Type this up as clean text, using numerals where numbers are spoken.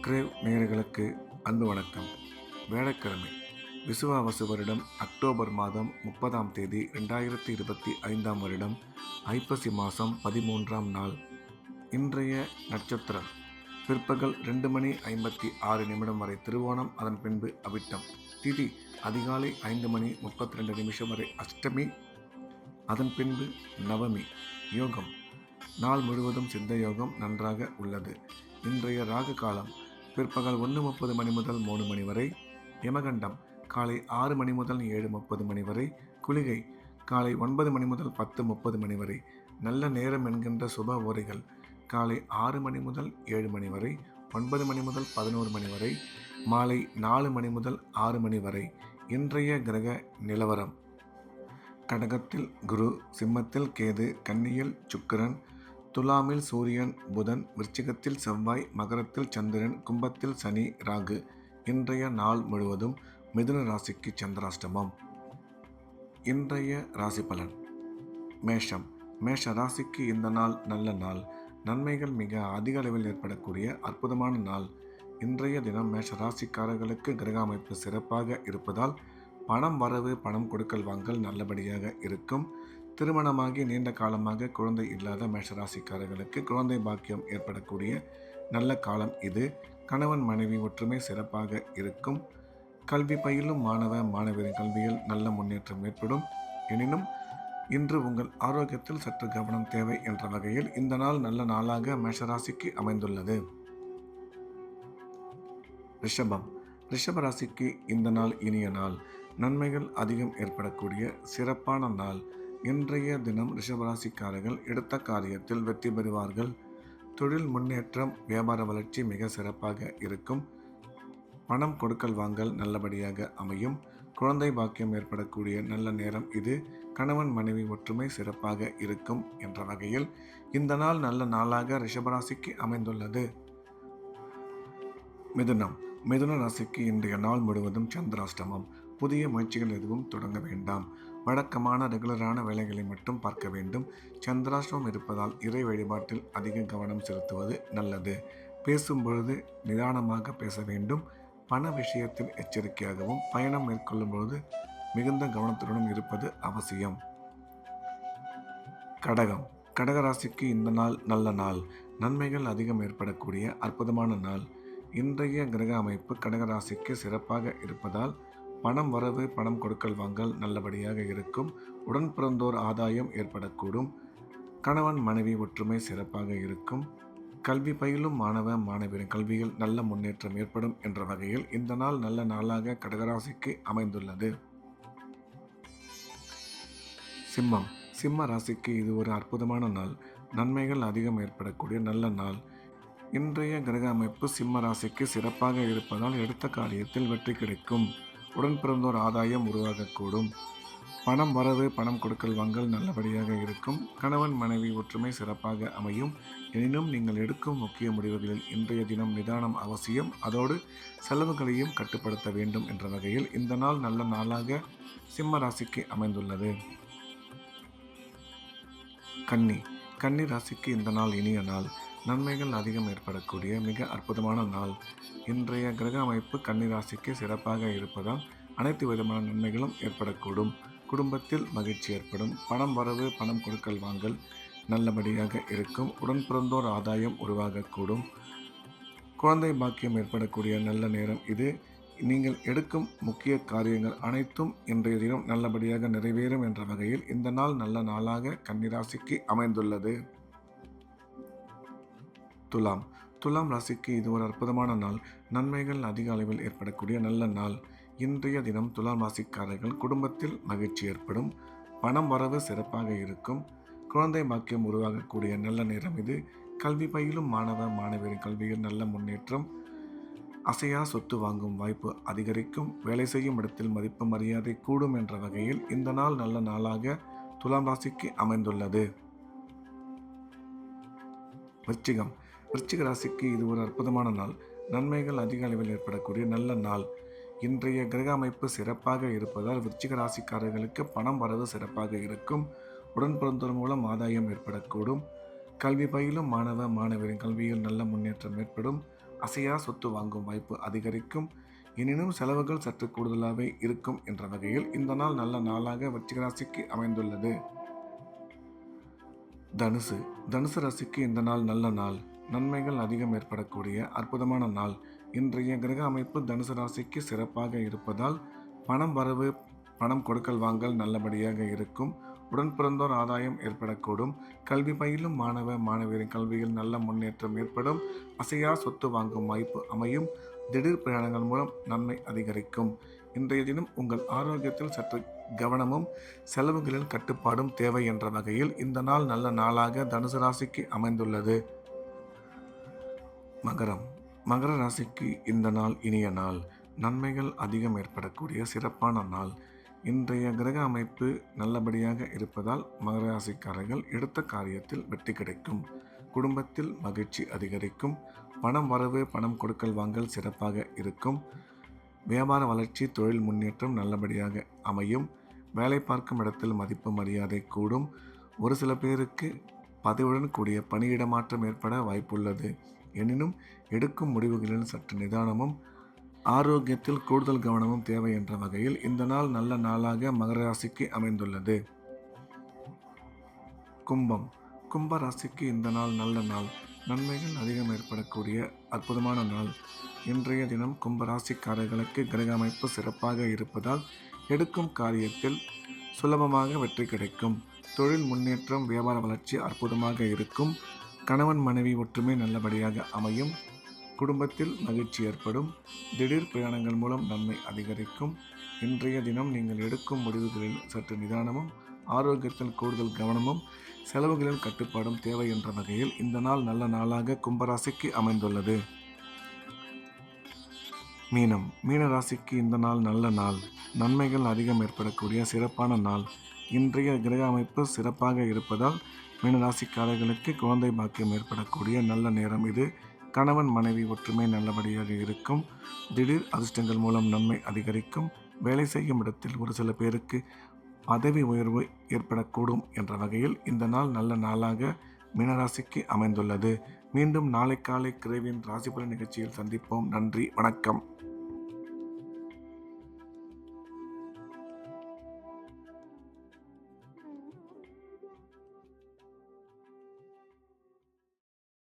Subscribe நேயர்களுக்கு அன்பு வணக்கம். வேலைக்கிழமை விசுவாவசு வருடம் அக்டோபர் மாதம் 30ஆம் தேதி 2025ஆம் வருடம் ஐப்பசி மாதம் 13ஆம் நாள். இன்றைய நட்சத்திரம் பிற்பகல் 2:56 வரை திருவோணம், அதன் பின்பு அவிட்டம். திதி அதிகாலை 5:32 வரை அஷ்டமி, அதன் பின்பு நவமி. யோகம் நாள் முழுவதும் சித்த யோகம் நன்றாக உள்ளது. இன்றைய ராகு காலம் பிற்பகல் 1:30 முதல் 3 வரை. யமகண்டம் காலை 6 முதல் 7:30 வரை. குளிகை காலை 9 முதல் 10:30 வரை. நல்ல நேரம் என்கின்ற சுப ஓரைகள் காலை 6 முதல் 7 வரை, 9 முதல் 11 வரை, மாலை 4 முதல் 6 வரை. இன்றைய கிரக நிலவரம்: கடகத்தில் குரு, சிம்மத்தில் கேது, கன்னியில் சுக்கிரன், துலாமில் சூரியன் புதன், விருச்சிகத்தில் செவ்வாய், மகரத்தில் சந்திரன், கும்பத்தில் சனி ராகு. இன்றைய நாள் முழுவதும் மிதுன ராசிக்கு சந்திராஷ்டமம். இன்றைய ராசி பலன்: மேஷம். மேஷ ராசிக்கு இந்த நாள் நல்ல நாள். நன்மைகள் மிக அதிக அளவில் ஏற்படக்கூடிய அற்புதமான நாள். இன்றைய தினம் மேஷ ராசிக்காரர்களுக்கு கிரக அமைப்பு சிறப்பாக இருப்பதால் பணம் வரவு, பணம் கொடுக்கல் வாங்கல் நல்லபடியாக இருக்கும். திருமணமாகி நீண்ட காலமாக குழந்தை இல்லாத மேஷராசிக்காரர்களுக்கு குழந்தை பாக்கியம் ஏற்படக்கூடிய நல்ல காலம் இது. கணவன் மனைவி ஒற்றுமை சிறப்பாக இருக்கும். கல்வி பயிலும் மாணவ மாணவியரின் கல்வியில் நல்ல முன்னேற்றம் ஏற்படும். எனினும் இன்று உங்கள் ஆரோக்கியத்தில் சற்று கவனம் தேவை என்ற வகையில் இந்த நாள் நல்ல நாளாக மேஷராசிக்கு அமைந்துள்ளது. ரிஷபம். ரிஷப ராசிக்கு இந்த நாள் இனிய நாள். நன்மைகள் அதிகம் ஏற்படக்கூடிய சிறப்பான நாள். இன்றைய தினம் ரிஷபராசிக்காரர்கள் எடுத்த காரியத்தில் வெற்றி பெறுவார்கள். தொழில் முன்னேற்றம், வியாபார வளர்ச்சி மிக சிறப்பாக இருக்கும். பணம் கொடுக்கல் வாங்கல் நல்லபடியாக அமையும். குழந்தை பாக்கியம் ஏற்படக்கூடிய நல்ல நேரம் இது. கணவன் மனைவி ஒற்றுமை சிறப்பாக இருக்கும் என்ற வகையில் இந்த நாள் நல்ல நாளாக ரிஷபராசிக்கு அமைந்துள்ளது. மிதுனம். மிதுன ராசிக்கு இன்றைய நாள் முழுவதும் சந்திராஷ்டமம். புதிய முயற்சிகள் எதுவும் தொடங்க வேண்டாம். வழக்கமான ரெகுலரான வேலைகளை மட்டும் பார்க்க வேண்டும். சந்திராஷ்டமம் இருப்பதால் இறை வழிபாட்டில் அதிக கவனம் செலுத்துவது நல்லது. பேசும்பொழுது நிதானமாக பேச வேண்டும். பண விஷயத்தில் எச்சரிக்கையாகவும், பயணம் மேற்கொள்ளும் பொழுது மிகுந்த கவனத்துடனும் இருப்பது அவசியம். கடகம். கடகராசிக்கு இந்த நாள் நல்ல நாள். நன்மைகள் அதிகம் ஏற்படக்கூடிய அற்புதமான நாள். இன்றைய கிரக அமைப்பு கடகராசிக்கு சிறப்பாக இருப்பதால் பணம் வரவு, பணம் கொடுக்கல் வாங்கல் நல்லபடியாக இருக்கும். உடன் பிறந்தோர் ஆதாயம் ஏற்படக்கூடும். கணவன் மனைவி ஒற்றுமை சிறப்பாக இருக்கும். கல்வி பயிலும் மாணவ மாணவியரின் கல்வியில் நல்ல முன்னேற்றம் ஏற்படும் என்ற வகையில் இந்த நாள் நல்ல நாளாக கடகராசிக்கு அமைந்துள்ளது. சிம்மம். சிம்ம ராசிக்கு இது ஒரு அற்புதமான நாள். நன்மைகள் அதிகம் ஏற்படக்கூடிய நல்ல நாள். இன்றைய கிரக அமைப்பு சிம்ம ராசிக்கு சிறப்பாக இருப்பதால் எடுத்த காரியத்தில் வெற்றி கிடைக்கும். உடன் பிறந்தோர் ஆதாயம் உருவாகக்கூடும். பணம் வரவு, பணம் கொடுக்கல் வாங்கல் நல்லபடியாக இருக்கும். கணவன் மனைவி ஒற்றுமை சிறப்பாக அமையும். எனினும் நீங்கள் எடுக்கும் முக்கிய முடிவுகளில் இன்றைய தினம் நிதானம் அவசியம். அதோடு செலவுகளையும் கட்டுப்படுத்த வேண்டும் என்ற வகையில் இந்த நாள் நல்ல நாளாக சிம்ம ராசிக்கு அமைந்துள்ளது. கன்னி. கன்னி ராசிக்கு இந்த நாள் இனிய நாள். நன்மைகள் அதிகம் ஏற்படக்கூடிய மிக அற்புதமான நாள். இன்றைய கிரக அமைப்பு கன்னி ராசிக்கு சிறப்பாக இருப்பதால் அனைத்து விதமான நன்மைகளும் ஏற்படக்கூடும். குடும்பத்தில் மகிழ்ச்சி ஏற்படும். பணம் வரவு, பணம் கொடுக்கல் வாங்கல் நல்லபடியாக இருக்கும். உடன் பிறந்தோர் ஆதாயம் உருவாகக்கூடும். குழந்தை பாக்கியம் ஏற்படக்கூடிய நல்ல நேரம் இது. நீங்கள் எடுக்கும் முக்கிய காரியங்கள் அனைத்தும் இன்றைய தினம் நல்லபடியாக நிறைவேறும் என்ற வகையில் இந்த நாள் நல்ல நாளாக கன்னிராசிக்கு அமைந்துள்ளது. துலாம். துலாம் ராசிக்கு இது ஒரு அற்புதமான நாள். நன்மைகள் அதிக அளவில் ஏற்படக்கூடிய நல்ல நாள். இன்றைய தினம் துலாம் ராசிக்காரர்கள் குடும்பத்தில் மகிழ்ச்சி ஏற்படும். பணம் வரவு சிறப்பாக இருக்கும். குழந்தை பாக்கியம் உருவாகக்கூடிய நல்ல நேரம் இது. கல்வி பயிலும் மாணவ மாணவியரின் கல்வியில் நல்ல முன்னேற்றம். அசையா சொத்து வாங்கும் வாய்ப்பு அதிகரிக்கும். வேலை செய்யும் இடத்தில் மதிப்பு மரியாதை கூடும் என்ற வகையில் இந்த நாள் நல்ல நாளாக துலாம் ராசிக்கு அமைந்துள்ளது. விருச்சிகம். விருச்சிக ராசிக்கு இது ஒரு அற்புதமான நாள். நன்மைகள் அதிக அளவில் ஏற்படக்கூடிய நல்ல நாள். இன்றைய கிரக அமைப்பு சிறப்பாக இருப்பதால் விருச்சிக ராசிக்காரர்களுக்கு பணம் வரவு சிறப்பாக இருக்கும். உடன் பிறந்தோர் மூலம் ஆதாயம் ஏற்படக்கூடும். கல்வி பயிலும் மாணவ மாணவரின் கல்வியில் நல்ல முன்னேற்றம் ஏற்படும். அசையா சொத்து வாங்கும் வாய்ப்பு அதிகரிக்கும். எனினும் செலவுகள் சற்று கூடுதலாகவே இருக்கும் என்ற வகையில் இந்த நாள் நல்ல நாளாக விருச்சிக ராசிக்கு அமைந்துள்ளது. தனுசு தனுசு ராசிக்கு இந்த நாள் நல்ல நாள். நன்மைகள் அதிகம் ஏற்படக்கூடிய அற்புதமான நாள். இன்றைய கிரக அமைப்பு தனுசு ராசிக்கு சிறப்பாக இருப்பதால் பணம் வரவு, பணம் கொடுக்கல் வாங்கல் நல்லபடியாக இருக்கும். உடன் பிறந்தோர் ஆதாயம் ஏற்படக்கூடும். கல்வி பயிலும் மாணவ மாணவியரின் கல்வியில் நல்ல முன்னேற்றம் ஏற்படும். அசையா சொத்து வாங்கும் வாய்ப்பு அமையும். திடீர் பிரயாணங்கள் மூலம் நன்மை அதிகரிக்கும். இன்றைய தினம் உங்கள் ஆரோக்கியத்தில் சற்று கவனமும் செலவுகளில் கட்டுப்பாடும் தேவை என்ற வகையில் இந்த நாள் நல்ல நாளாக தனுசு ராசிக்கு அமைந்துள்ளது. மகர ராசிக்கு இந்த நாள் இனிய நாள். நன்மைகள் அதிகம் ஏற்படக்கூடிய சிறப்பான நாள். இன்றைய கிரக அமைப்பு நல்லபடியாக இருப்பதால் மகர ராசிக்காரர்கள் எடுத்த காரியத்தில் வெற்றி கிடைக்கும். குடும்பத்தில் மகிழ்ச்சி அதிகரிக்கும். பணம் வரவு, பணம் கொடுக்கல் வாங்கல் சிறப்பாக இருக்கும். வியாபார வளர்ச்சி, தொழில் முன்னேற்றம் நல்லபடியாக அமையும். வேலை பார்க்கும் இடத்தில் மதிப்பு மரியாதை கூடும். ஒரு சில பேருக்கு பதவியுடன் கூடிய பணியிடமாற்றம் ஏற்பட வாய்ப்புள்ளது. எனினும் எடுக்கும் முடிவுகளில் சற்று நிதானமும் ஆரோக்கியத்தில் கூடுதல் கவனமும் தேவை என்ற வகையில் இந்த நாள் நல்ல நாளாக மகர ராசிக்கு அமைந்துள்ளது. கும்ப ராசிக்கு இந்த நாள் நல்ல நாள். நன்மைகள் அதிகம் ஏற்படக்கூடிய அற்புதமான நாள். இன்றைய தினம் கும்ப ராசிக்காரர்களுக்கு கிரக அமைப்பு சிறப்பாக இருப்பதால் எடுக்கும் காரியத்தில் சுலபமாக வெற்றி கிடைக்கும். தொழில் முன்னேற்றம், வியாபார வளர்ச்சி அற்புதமாக இருக்கும். கணவன் மனைவி ஒற்றுமை நல்லபடியாக அமையும். குடும்பத்தில் மகிழ்ச்சி ஏற்படும். திடீர் பிரயாணங்கள் மூலம் நன்மை அதிகரிக்கும். இன்றைய தினம் நீங்கள் எடுக்கும் முடிவுகளில் சற்று நிதானமும் ஆரோக்கியத்தில் கூடுதல் கவனமும் செலவுகளில் கட்டுப்பாடும் தேவை என்ற வகையில் இந்த நாள் நல்ல நாளாக கும்பராசிக்கு அமைந்துள்ளது. மீன ராசிக்கு இந்த நாள் நல்ல நாள். நன்மைகள் அதிகம் ஏற்படக்கூடிய சிறப்பான நாள். இன்றைய கிரக அமைப்பு சிறப்பாக இருப்பதால் மீனராசிக்காரர்களுக்கு குழந்தை பாக்கியம் ஏற்படக்கூடிய நல்ல நேரம் இது. கணவன் மனைவி ஒற்றுமை நல்லபடியாக இருக்கும். திடீர் அதிர்ஷ்டங்கள் மூலம் நன்மை அதிகரிக்கும். வேலை செய்யும் இடத்தில் ஒரு சில பேருக்கு பதவி உயர்வு ஏற்படக்கூடும் என்ற வகையில் இந்த நாள் நல்ல நாளாக மீனராசிக்கு அமைந்துள்ளது. மீண்டும் நாளை காலை கிரேவின் ராசிபலன் நிகழ்ச்சியில் சந்திப்போம். நன்றி, வணக்கம்.